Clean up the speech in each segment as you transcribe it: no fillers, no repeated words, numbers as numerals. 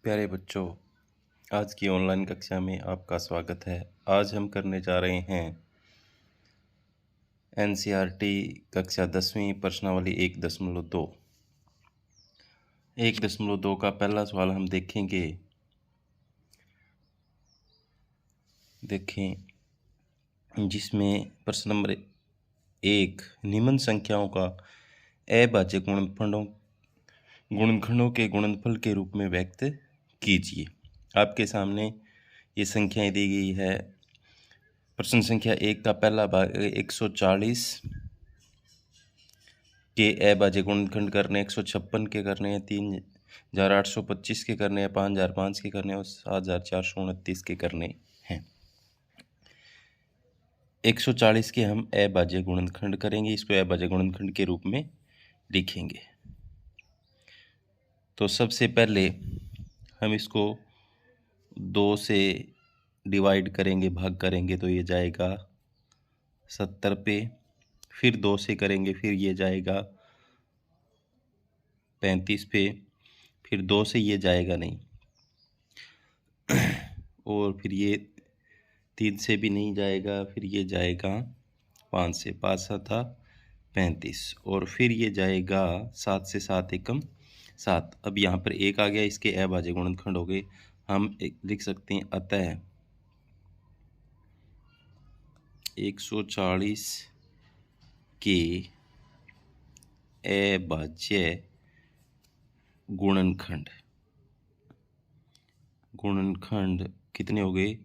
प्यारे बच्चों, आज की ऑनलाइन कक्षा में आपका स्वागत है। आज हम करने जा रहे हैं एनसीईआरटी कक्षा 10वीं प्रश्नावली 1.2। 1.2 का पहला सवाल हम देखेंगे। देखें, जिसमें प्रश्न नंबर 1, निम्न संख्याओं का अभाज्य गुणनखंडों के गुणनफल के रूप में व्यक्त कीजिए। आपके सामने ये संख्याएं दी गई है। प्रश्न संख्या 1 का पहला भाग 140 के अभाज्य गुणनखंड करने, 156 के करने हैं, 3825 के करने हैं, 5005 के करने और 7429 के करने हैं। 140 के हम अभाज्य गुणनखंड करेंगे, इसको अभाज्य गुणनखंड के रूप में लिखेंगे। तो सबसे पहले हम इसको 2 से डिवाइड करेंगे, भाग करेंगे, तो ये जाएगा 70 पे। फिर 2 से करेंगे, फिर ये जाएगा 35 पे। फिर 2 से ये जाएगा नहीं, और फिर ये 3 से भी नहीं जाएगा। फिर ये जाएगा 5 से, 5 7 35, और फिर ये जाएगा 7 से, 7 एकम 7। अब यहाँ पर 1 आ गया, इसके अभाज्य गुणनखंड हो गए। हम लिख सकते हैं अतः 140 के अभाज्य गुणनखंड कितने हो गए?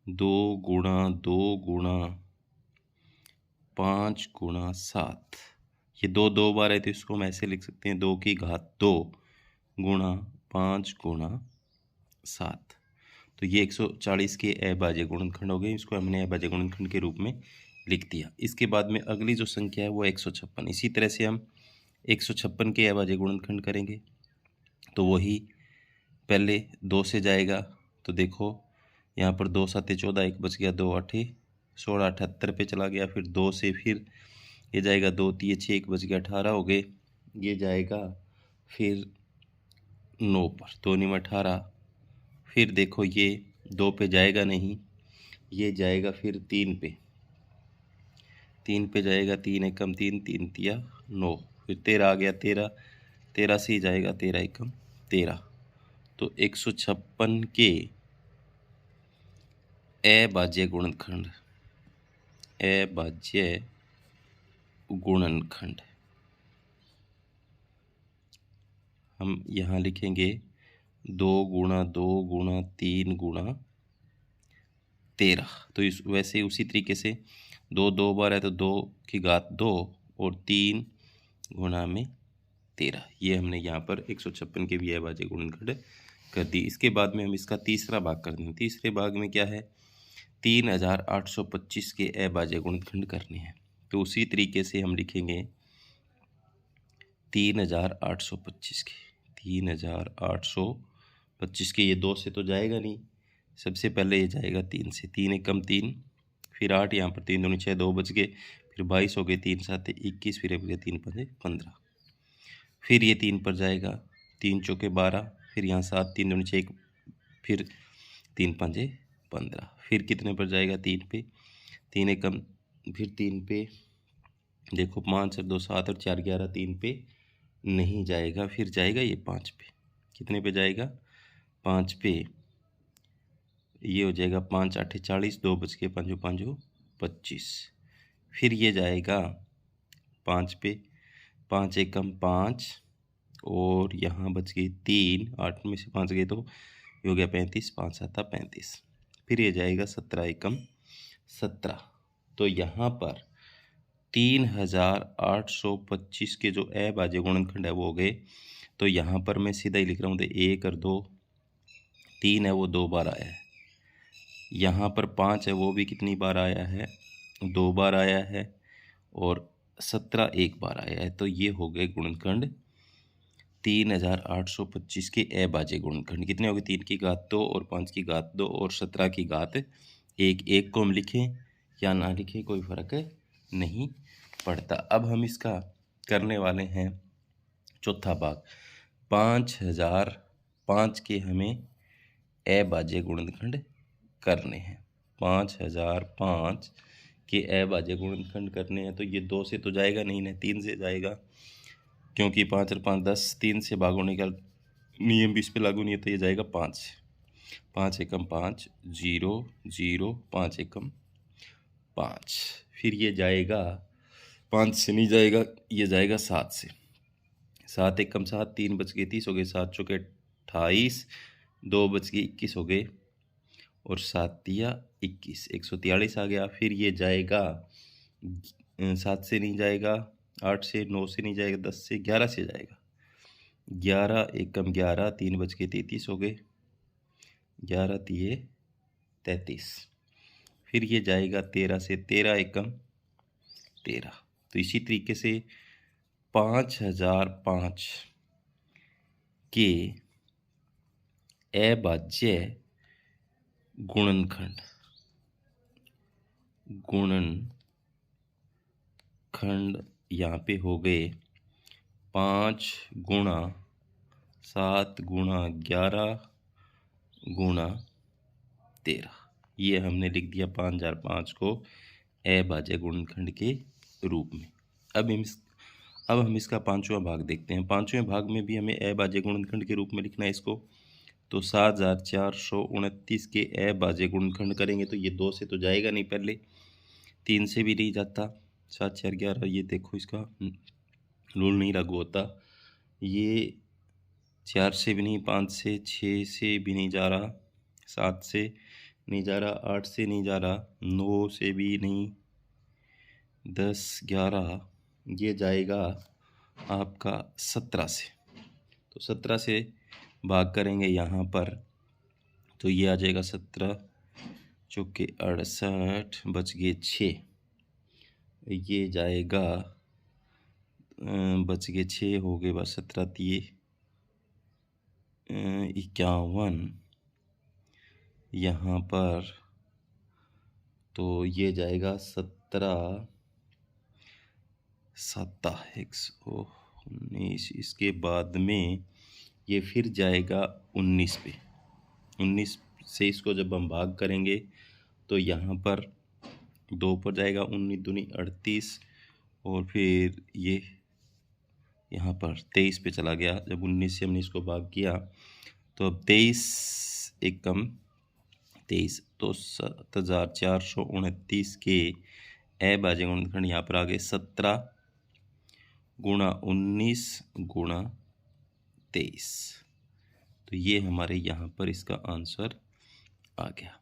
2 गुणा 2 गुणा 5 गुणा 7। ये 2 2 बार है, तो इसको हम ऐसे लिख सकते हैं 2 की घात 2 गुणा 5 गुणा 7। तो ये 140 के अभाज्य गुणनखंड हो गए। इसको हमने अभाज्य गुणनखंड के रूप में लिख दिया। इसके बाद में अगली जो संख्या है वो 156। इसी तरह से हम 156 के अभाज्य गुणनखंड करेंगे। तो वही पहले 2 से जाएगा, तो देखो यहाँ पर 2 7 14, 1 बच गया, 2 8 16, 78 पे चला गया। फिर 2 से फिर ये जाएगा 2 3 6, 1 बच गया, 18 हो गए। ये जाएगा फिर 9 पर, 2 9 18। फिर देखो ये 2 पे जाएगा नहीं, ये जाएगा फिर 3 पे। 3 पे जाएगा, 3 एकम 3, 3 तिया 9। फिर 13 आ गया, 13 से ही जाएगा, 13 एकम 13। तो 156 के अभाज्य गुणनखंड हम यहाँ लिखेंगे 2 गुणा 2 गुणा 3 गुणा 13। तो इस वैसे उसी तरीके से 2 2 बार है, तो 2 की घात 2 और 3 गुणा में 13। ये हमने यहाँ पर 156 के भी अभाज्य गुणनखंड कर दी। इसके बाद में हम इसका तीसरा भाग कर देंगे। तीसरे भाग में क्या है? 3825 के अभाज्य गुणनखंड करने हैं। तो उसी तरीके से हम लिखेंगे 3825 के। 3825 के, ये 2 से तो जाएगा नहीं। सबसे पहले ये जाएगा 3 से, 3 एकम 3, फिर 8, यहाँ पर 3 दूनी 6, 2 बच गए, फिर 22 हो गए, 3 7 21, फिर 3 5 15। फिर ये 3 पर जाएगा, 3 चौके 12, फिर यहाँ 7, 3 दूनी 6, फिर 3 5 15। फिर कितने पर जाएगा? 3 पे, 3 एकम, फिर 3 पे, देखो 5 और 2 7 और 4 11, 3 पे नहीं जाएगा। फिर जाएगा ये 5 पे। कितने पे जाएगा? 5 पे। ये हो जाएगा 5 8 40, 2 बच के 5 5 25। फिर ये जाएगा 5 पे, 5 एकम 5, और यहाँ बच गई 3, 8 में से 5 गए तो ये हो गया 35, 5 7 35। फिर ये जाएगा 17 एकम 17। तो यहाँ पर 3825 के जो अभाज्य गुणनखंड है वो हो गए। तो यहाँ पर मैं सीधा ही लिख रहा हूँ, तो 1 और 2, 3 है वो 2 बार आया है। यहाँ पर 5 है वो भी कितनी बार आया है? 2 बार आया है। और 17 1 बार आया है। तो ये हो गए गुणनखंड 3825 के अभाज्य गुणनखंड। कितने हो गए? 3 की घात 2 और 5 की घात 2 और 17 की घात 1। 1 को हम लिखें या ना लिखें कोई फ़र्क नहीं पड़ता। अब हम इसका करने वाले हैं चौथा भाग, 5500 5 के हमें अभाज्य गुणनखंड करने हैं। 5005 के अभाज्य गुणनखंड करने हैं। तो ये 2 से तो जाएगा नहीं ना, 3 से जाएगा, क्योंकि 5 और 5 10, 3 से भाग होने का नियम भी इस पे लागू नहीं है। तो ये जाएगा 5 से। 5 एकम 5, 0 0, 5 एकम 5। फिर ये जाएगा 5 से नहीं जाएगा, ये जाएगा 7 से। 7 एकम 7, 3 बच गए 30 हो गए, 7 चौके 28, 2 बच गए 21 हो गए, और 7 तिया 21, 143 आ गया। फिर ये जाएगा 7 से नहीं जाएगा, 8 से, 9 से नहीं जाएगा, 10 से, 11 से जाएगा। 11 एकम 11, 3 बच के 33 हो गए, 11 तिये 33। फिर ये जाएगा 13 से, 13 एकम 13। तो इसी तरीके से 5005 के अभाज्य गुणनखंड यहाँ पे हो गए 5 गुणा 7 गुणा 11 गुणा 13। ये हमने लिख दिया 5005 को अभाज्य गुणनखंड के रूप में। अब हम इसका पांचवा भाग देखते हैं। पांचवें भाग में भी हमें अभाज्य गुणनखंड के रूप में लिखना है इसको। तो 7429 के अभाज्य गुणनखंड करेंगे तो ये 2 से तो जाएगा नहीं, पहले 3 से भी नहीं जाता। 7 4 11, ये देखो इसका रूल नहीं लागू होता। ये 4 से भी नहीं, 5 से, 6 से भी नहीं जा रहा, 7 से नहीं जा रहा, 8 से नहीं जा रहा, 9 से भी नहीं, 10 11, ये जाएगा आपका 17 से। तो 17 से भाग करेंगे यहाँ पर, तो ये आ जाएगा 17 चौके 68, बच गए 6, ये जाएगा बच गए 6 हो गए, बस 17 तिये 51 यहाँ पर। तो ये जाएगा 17 7 119। इसके बाद में ये फिर जाएगा 19 पे। 19 से इसको जब हम भाग करेंगे तो यहाँ पर 2 पर जाएगा, 19 दूनी 38, और फिर ये यहाँ पर 23 पे चला गया। जब 19 से हमने इसको भाग किया तो अब 23 एकम 23, तो 7429 के अभाज्य गुणनखंड यहाँ पर आ गए 17 गुणा 19 गुणा 23। तो ये हमारे यहाँ पर इसका आंसर आ गया।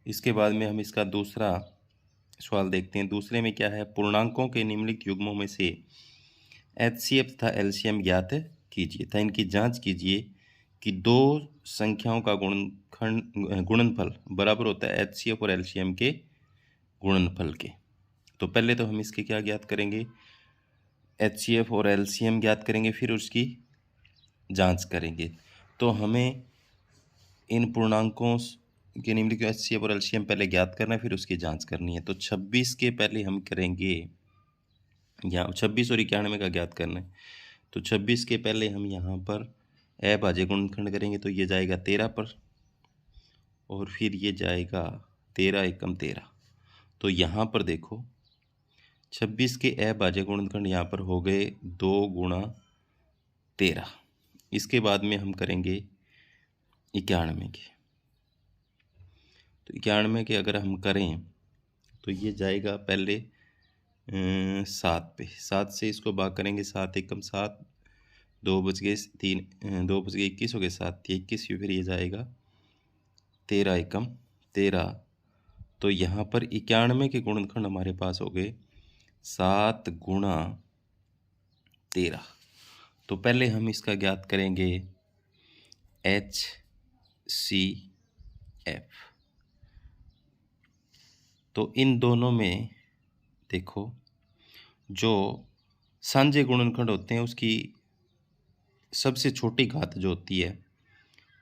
इसके बाद में हम इसका दूसरा सवाल देखते हैं। दूसरे में क्या है, पूर्णांकों के निम्नलिखित युग्मों में से HCF तथा LCM ज्ञात कीजिए तथा इनकी जांच कीजिए कि दो संख्याओं का गुणनफल बराबर होता है HCF और LCM के गुणनफल के। तो पहले तो हम इसके क्या ज्ञात करेंगे, HCF और LCM ज्ञात करेंगे, फिर उसकी जांच करेंगे। तो हमें इन पूर्णांकों के निम्नलिखित HCF और LCM पहले ज्ञात करना है, फिर उसकी जांच करनी है। तो 26 के पहले हम करेंगे, यहाँ 26 और 91 का ज्ञात करना है। तो 26 के पहले हम यहाँ पर अभाज्य गुणनखंड करेंगे, तो ये जाएगा 13 पर, और फिर ये जाएगा 13 एकम 13। तो यहाँ पर देखो 26 के अभाज्य गुणनखंड यहाँ पर हो गए 2 गुणा 13। इसके बाद में हम करेंगे 91 के। तो 91 के अगर हम करें तो ये जाएगा पहले 7 पे। 7 से इसको भाग करेंगे, 7 एकम 7, 2 बच गए 3, 2 बच गए 21 हो गए, 7 21, फिर ये जाएगा 13 एकम 13। तो यहाँ पर 91 के गुणनखंड हमारे पास हो गए 7 गुणा 13। तो पहले हम इसका ज्ञात करेंगे HCF। तो इन दोनों में देखो जो साझे गुणनखंड होते हैं उसकी सबसे छोटी घात जो होती है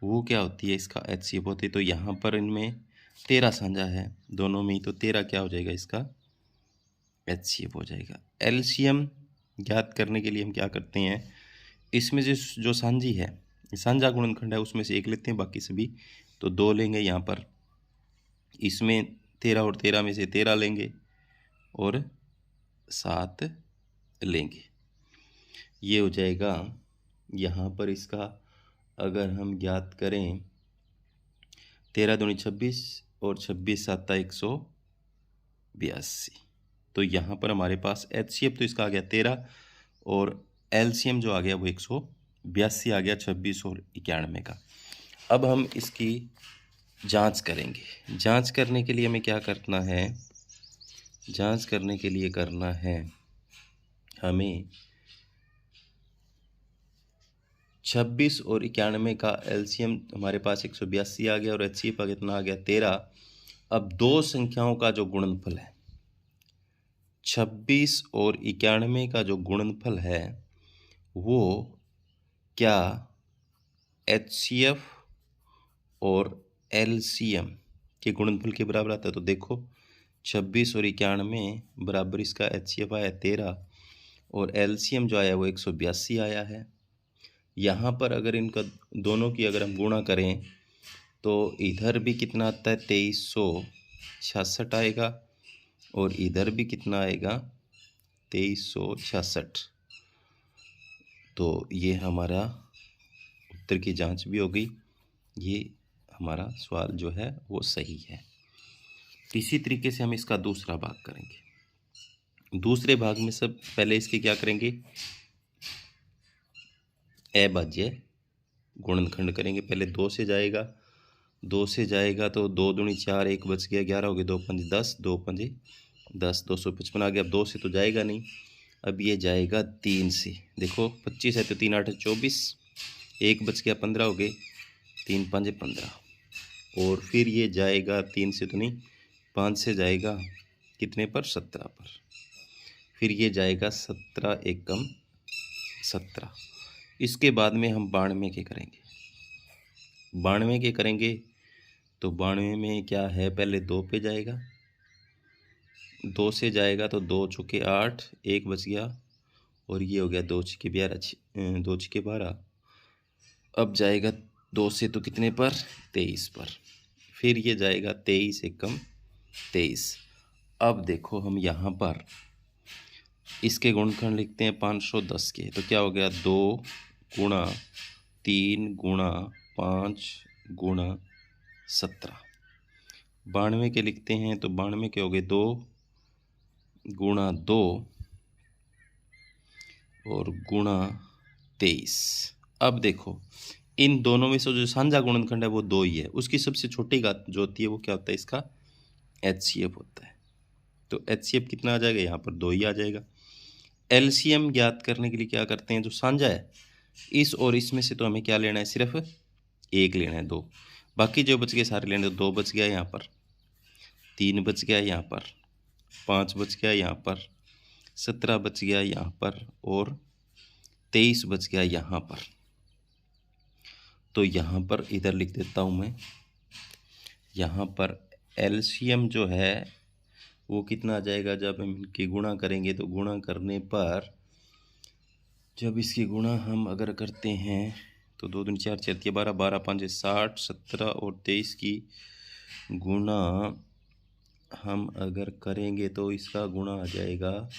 वो क्या होती है, इसका HCF होती है। तो यहाँ पर इनमें 13 साझा है दोनों में ही, तो 13 क्या हो जाएगा, इसका HCF हो जाएगा। LCM ज्ञात करने के लिए हम क्या करते हैं, इसमें जो सांझी है, सांझा गुणनखंड है, उसमें से एक लेते हैं, बाकी सभी तो 2 लेंगे यहाँ पर। इसमें 13 और 13 में से 13 लेंगे और 7 लेंगे। ये हो जाएगा यहाँ पर इसका, अगर हम ज्ञात करें 13 दूनी 26 और 26 साता 182। तो यहाँ पर हमारे पास HCF तो इसका आ गया 13 और LCM जो आ गया वो 182 आ गया 26 और 91 का। अब हम इसकी जांच करेंगे। जांच करने के लिए हमें क्या करना है? जांच करने के लिए करना है हमें 26 और 91 का LCM हमारे पास 182 आ गया और HCF का कितना आ गया 13। अब दो संख्याओं का जो गुणनफल है 26 और 91 का जो गुणनफल है वो क्या HCF और LCM के गुणनफल के बराबर आता है? तो देखो 26 और 91 बराबर इसका HCF आया 13 और LCM जो आया वो 182 आया है। यहाँ पर अगर इनका दोनों की अगर हम गुणा करें तो इधर भी कितना आता है 2366 आएगा और इधर भी कितना आएगा 2366। तो ये हमारा उत्तर की जांच भी हो गई, ये हमारा सवाल जो है वो सही है। इसी तरीके से हम इसका दूसरा भाग करेंगे। दूसरे भाग में सब पहले इसके क्या करेंगे, अभाज्य गुणनखंड करेंगे। पहले 2 से जाएगा, 2 से जाएगा तो 2 दूनी 4, 1 बच गया 11 हो गए, 2 पंजे 10, 2 पंजे 10, 255 आ गया। अब 2 से तो जाएगा नहीं, अब ये जाएगा 3 से। देखो 25 है तो 3 8 24, 1 बच गया 15 हो गए, 3 पंजे 15 और फिर ये जाएगा 3 से तो नहीं, 5 से जाएगा कितने पर 17 पर। फिर ये जाएगा 17 एकम 17। इसके बाद में हम 92 के करेंगे। 92 के करेंगे तो 92 में क्या है, पहले 2 पे जाएगा, 2 से जाएगा तो 2 चौके 8, 1 बच गया और ये हो गया 2 छक्के 12, 2 छक्के 12। अब जाएगा 2 से तो कितने पर 23 पर। फिर ये जाएगा 23 एकम 23। अब देखो हम यहाँ पर इसके गुणनखंड लिखते हैं 510 के, तो क्या हो गया 2 गुणा 3 गुणा 5 गुणा 17। 92 के लिखते हैं तो 92 के हो गए 2 गुणा 2 और गुणा 23। अब देखो इन दोनों में से जो साझा गुणनखंड है वो 2 ही है, उसकी सबसे छोटी घात जो होती है वो क्या होता है, इसका HCF होता है। तो HCF कितना आ जाएगा, यहाँ पर 2 ही आ जाएगा। LCM ज्ञात करने के लिए क्या करते हैं, जो साझा है इस और इसमें से तो हमें क्या लेना है, सिर्फ 1 लेना है, 2, बाकी जो बच गए सारे लेने। तो 2 बच गया यहाँ पर, 3 बच गया यहाँ पर, 5 बच गया यहाँ पर, 17 बच गया यहाँ पर और 23 बच गया यहाँ पर। तो यहाँ पर इधर लिख देता हूँ मैं, यहाँ पर LCM जो है वो कितना आ जाएगा, जब हम इनकी गुणा करेंगे तो गुणा करने पर जब इसकी गुणा हम अगर करते हैं तो 2 दूनी 4, 4 12, 12 5 60, 17 और 23 की गुणा हम अगर करेंगे तो इसका गुणा आ जाएगा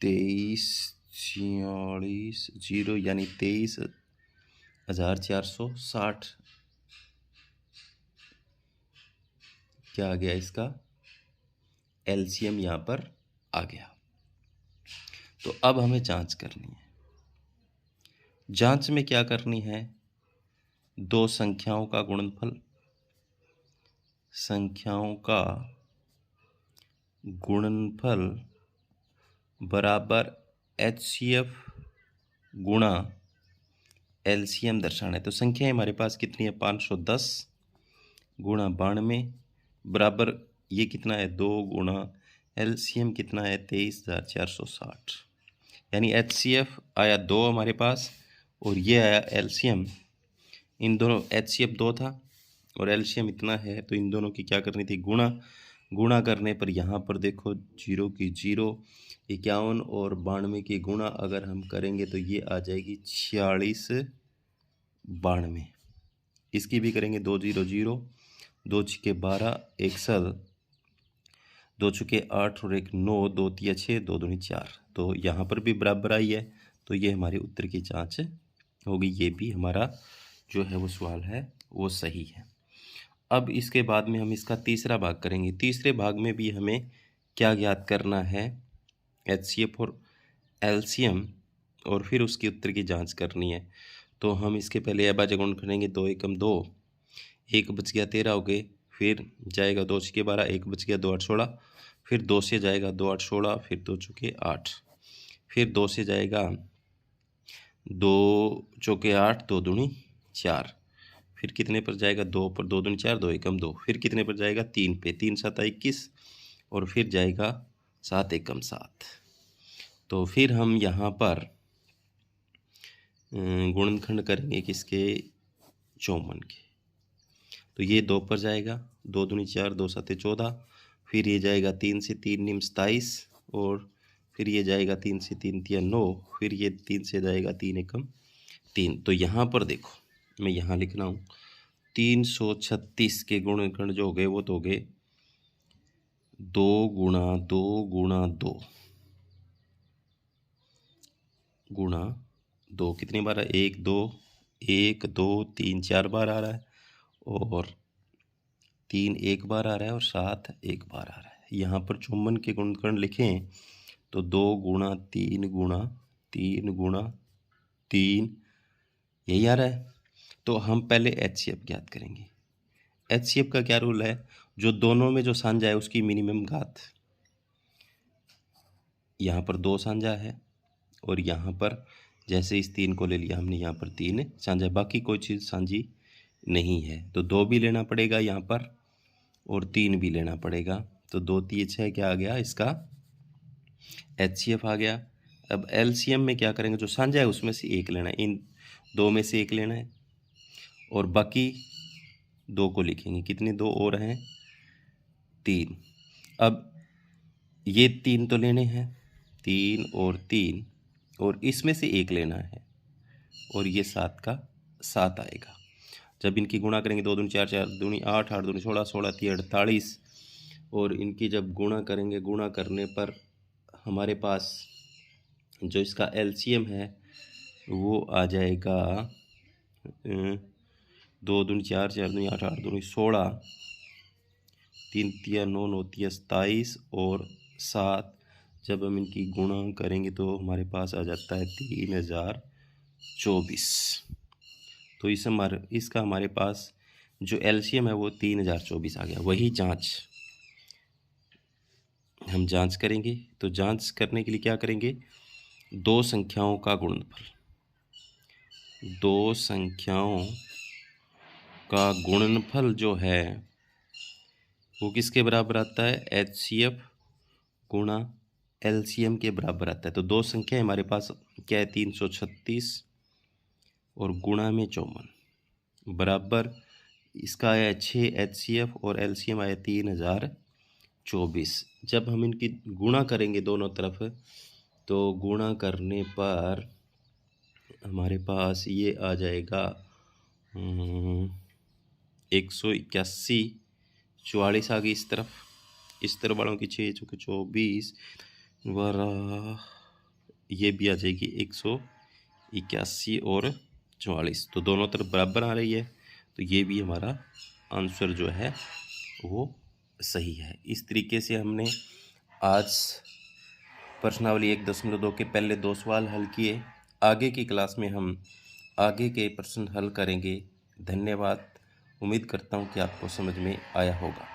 23 46 0 यानी 23,460। क्या आ गया, इसका LCM यहाँ पर आ गया। तो अब हमें जांच करनी है। जांच में क्या करनी है, दो संख्याओं का गुणनफल, संख्याओं का गुणनफल बराबर HCF गुणा LCM दर्शाना है। तो संख्याएं हमारे पास कितनी है, 510 गुणा 92 बराबर ये कितना है, 2 गुणा LCM कितना है 23,460। यानी HCF आया 2 हमारे पास और ये आया LCM। इन दोनों HCF 2 था और LCM इतना है, तो इन दोनों की क्या करनी थी, गुणा। गुणा करने पर यहाँ पर देखो 0 की 0, 51 और 92 की गुणा अगर हम करेंगे तो ये आ जाएगी 46 92। इसकी भी करेंगे 2 0 0, 2 छक्के 12, 1 7, 2 छक्के 8 और 1 9, 2 तिया 6, 2 दूनी 4। तो यहाँ पर भी बराबर आई है, तो ये हमारे उत्तर की जांच होगी। ये भी हमारा जो है वो सवाल है वो सही है। अब इसके बाद में हम इसका तीसरा भाग करेंगे। तीसरे भाग में भी हमें क्या ज्ञात करना है, HCF और LCM, और फिर उसके उत्तर की जांच करनी है। तो हम इसके पहले अभाज्य गुण करेंगे। 2 एकम 2, 1 बच गया 13 हो गए, फिर जाएगा 2 छक्के 12, 1 बच गया 2 8 16, फिर 2 से जाएगा 2 8 16, फिर 2 चौके 8, फिर 2 से जाएगा 2 चौके 8, 2 दूनी 4, फिर कितने पर जाएगा 2 पर, 2 दूनी 4, 2 एकम 2, फिर कितने पर जाएगा 3 पे, 3 7 21, और फिर जाएगा 7 एकम 7। तो फिर हम यहाँ पर गुणनखंड करेंगे किसके, 54 के। तो ये 2 पर जाएगा, 2 दूनी 4, 2 7 14, फिर ये जाएगा 3 से 3 निम 27, और फिर ये जाएगा 3 से 3 तिया 9, फिर ये 3 से जाएगा 3 एकम 3। तो यहाँ पर देखो मैं यहाँ लिख रहा हूँ 336 के गुणनखंड जो हो गए वो तो हो गए 2 गुणा 2 गुणा 2 गुणा 2, कितनी बार है, 1 2 1 2 3 4 बार आ रहा है, और 3 एक बार आ रहा है, और 7 एक बार आ रहा है। यहाँ पर 54 के गुणनखंड लिखें तो 2 गुणा 3 गुणा 3 गुणा 3, यही आ रहा है। तो हम पहले HCF ज्ञात करेंगे। HCF का क्या रूल है, जो दोनों में जो साझा है उसकी मिनिमम घात। यहाँ पर 2 साझा है, और यहाँ पर जैसे इस 3 को ले लिया हमने, यहाँ पर 3 साझा, बाकी कोई चीज़ साझी नहीं है। तो 2 भी लेना पड़ेगा यहाँ पर, और 3 भी लेना पड़ेगा। तो 2 3 6 क्या आ गया, इसका HCF आ गया। अब LCM में क्या करेंगे, जो साझा है उसमें से एक लेना है, इन 2 में से एक लेना है, और बाकी 2 को लिखेंगे। कितने 2 और हैं, 3। अब ये 3 तो लेने हैं, 3 और 3, और इसमें से एक लेना है, और ये 7 का 7 आएगा। जब इनकी गुणा करेंगे 2 दूनी 4, 4 दूनी 8, 8 दूनी 16, 16 तिया 48, और इनकी जब गुणा करेंगे, गुणा करने पर हमारे पास जो इसका LCM है वो आ जाएगा 2 दूनी 4, 4 दूनी 8, 8 दूनी 16, 3 तिया 9, 9 तिया 27, और 7। जब हम इनकी गुणा करेंगे तो हमारे पास आ जाता है 3024। तो इसका हमारे पास जो LCM है वो 3024 आ गया। वही जांच हम जांच करेंगे। तो जांच करने के लिए क्या करेंगे, 2 संख्याओं का गुणनफल, 2 संख्याओं का गुणनफल जो है वो किसके बराबर आता है, HCF गुणा LCM के बराबर आता है। तो 2 संख्या हमारे पास क्या है, 336 और गुणा में 54, बराबर इसका आया 6 HCF और LCM आया 3024। जब हम इनकी गुणा करेंगे दोनों तरफ, तो गुणा करने पर हमारे पास ये आ जाएगा 181, 44 आ गई इस तरफ वालों की 6 चौके 24, वारा ये भी आ जाएगी 181 और 44। तो दोनों तरफ बराबर आ रही है, तो ये भी हमारा आंसर जो है वो सही है। इस तरीके से हमने आज प्रश्नावली 1.2 के पहले 2 सवाल हल किए। आगे की क्लास में हम आगे के प्रश्न हल करेंगे। धन्यवाद। उम्मीद करता हूँ कि आपको समझ में आया होगा।